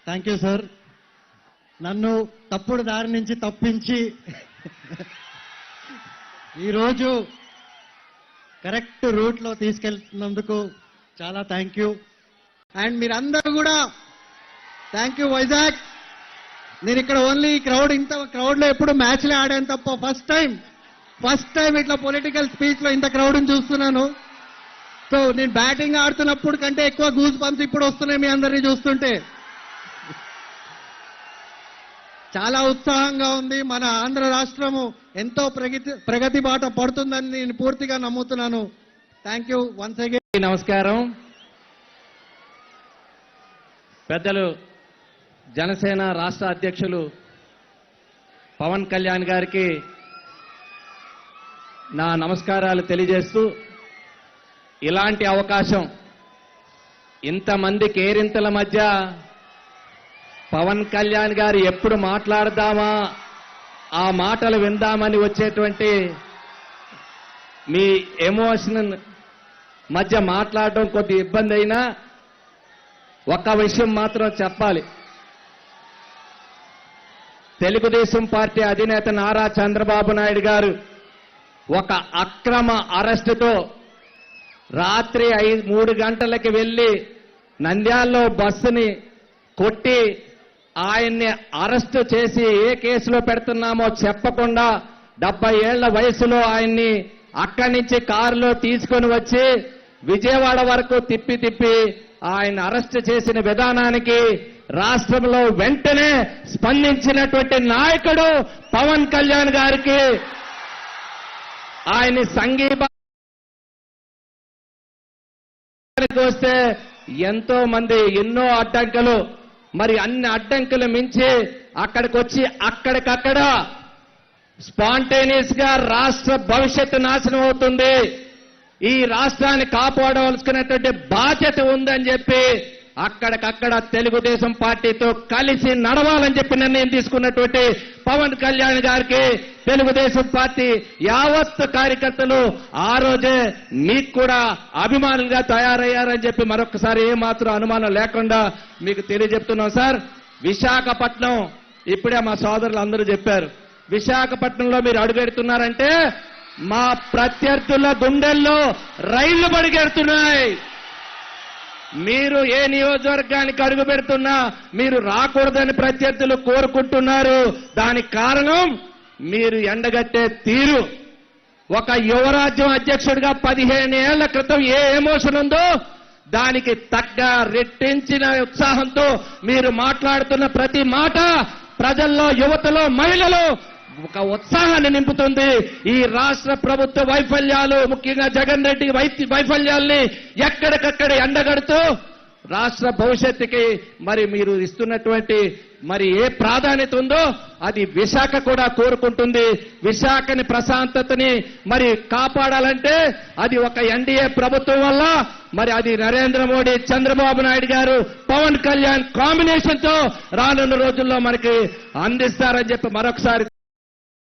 Thank you sir. నన్ను తప్పుడు దారి నుంచి తప్పించి ఈరోజు కరెక్ట్ రూట్లో తీసుకెళ్తున్నందుకు చాలా థ్యాంక్ యూ. అండ్ మీరందరూ కూడా థ్యాంక్ యూ వైజాగ్. నేను ఇక్కడ ఓన్లీ ఇంత క్రౌడ్లో ఎప్పుడు మ్యాచ్లే ఆడాను తప్ప ఫస్ట్ టైం ఇట్లా పొలిటికల్ స్పీచ్లో ఇంత క్రౌడ్ని చూస్తున్నాను. సో నేను బ్యాటింగ్ ఆడుతున్నప్పుడు కంటే ఎక్కువ గూస్ బంప్స్ ఇప్పుడు వస్తున్నాయి మీ అందరినీ చూస్తుంటే. చాలా ఉత్సాహంగా ఉంది. మన ఆంధ్ర రాష్ట్రము ఎంతో ప్రగతి బాట పడుతుందని నేను పూర్తిగా నమ్ముతున్నాను. Thank you once again. నమస్కారం. పెద్దలు జనసేన రాష్ట్ర అధ్యక్షులు పవన్ కళ్యాణ్ గారికి నా నమస్కారాలు తెలియజేస్తూ, ఇలాంటి అవకాశం ఇంతమంది కేరింతల మధ్య పవన్ కళ్యాణ్ గారు ఎప్పుడు మాట్లాడదామా, ఆ మాటలు విందామని వచ్చేటువంటి మీ ఎమోషన్ మధ్య మాట్లాడడం కొద్ది ఇబ్బంది అయినా ఒక్క విషయం మాత్రం చెప్పాలి. తెలుగుదేశం పార్టీ అధినేత నారా చంద్రబాబు నాయుడు గారు ఒక అక్రమ అరెస్టుతో రాత్రి 3 గంటలకి వెళ్లి నంద్యాలలో బస్సుని కొట్టి ఆయన్ని అరెస్టు చేసి ఏ కేసులో పెడుతున్నామో చెప్పకుండా 70 ఏళ్ల వయసులో ఆయన్ని అక్కడి నుంచి కారులో తీసుకొని వచ్చి విజయవాడ వరకు తిప్పి ఆయన అరెస్టు చేసిన విధానానికి రాష్ట్రంలో వెంటనే స్పందించినటువంటి నాయకుడు పవన్ కళ్యాణ్ గారికి ఆయన్ని సంఘీభావానికి వస్తే ఎంతో మంది ఎన్నో అడ్డంకులు, మరి అన్ని అడ్డంకులు మించి అక్కడికి వచ్చి అక్కడికక్కడ స్పాంటేనియస్ గా రాష్ట్ర భవిష్యత్తు నాశనం అవుతుంది, ఈ రాష్ట్రాన్ని కాపాడవలసినటువంటి బాధ్యత ఉందని చెప్పి అక్కడికక్కడ తెలుగుదేశం పార్టీతో కలిసి నడవాలని చెప్పి నిర్ణయం తీసుకున్నటువంటి పవన్ కళ్యాణ్ గారికి తెలుగుదేశం పార్టీ యావత్ కార్యకర్తలు ఆ రోజే మీకు కూడా అభిమానులుగా తయారయ్యారని చెప్పి మరొకసారి ఏమాత్రం అనుమానం లేకుండా మీకు తెలియజెప్తున్నాం సార్. విశాఖపట్నం ఇప్పుడే మా సోదరులు అందరూ చెప్పారు, విశాఖపట్నంలో మీరు అడుగెడుతున్నారంటే మా ప్రత్యర్థుల గుండెల్లో రైళ్లు బడిగెడుతున్నాయి. మీరు ఏ నియోజకవర్గానికి అడుగు పెడుతున్నా మీరు రాకూడదని ప్రత్యర్థులు కోరుకుంటున్నారు. దానికి కారణం మీరు ఎండగట్టే తీరు. ఒక యువరాజ్యం అధ్యక్షుడిగా 15 ఏళ్ల క్రితం ఏ ఎమోషన్ ఉందో దానికి తగ్గ రెట్టించిన ఉత్సాహంతో మీరు మాట్లాడుతున్న ప్రతి మాట ప్రజల్లో, యువతలో, మహిళలు ఒక ఉత్సాహాన్ని నింపుతుంది. ఈ రాష్ట్ర ప్రభుత్వ వైఫల్యాలు, ముఖ్యంగా జగన్ రెడ్డి వైఫల్యాల్ని ఎక్కడికక్కడ ఎండగడుతూ రాష్ట్ర భవిష్యత్తుకి మరి మీరు ఇస్తున్నటువంటి మరి ఏ ప్రాధాన్యత ఉందో అది విశాఖ కూడా కోరుకుంటుంది. విశాఖని ప్రశాంతతని మరి కాపాడాలంటే అది ఒక ఎన్డీఏ ప్రభుత్వం వల్ల, మరి అది నరేంద్ర మోడీ, చంద్రబాబు నాయుడు గారు, పవన్ కళ్యాణ్ కాంబినేషన్ తో రానున్న రోజుల్లో మనకి అందిస్తారని చెప్పి మరొకసారి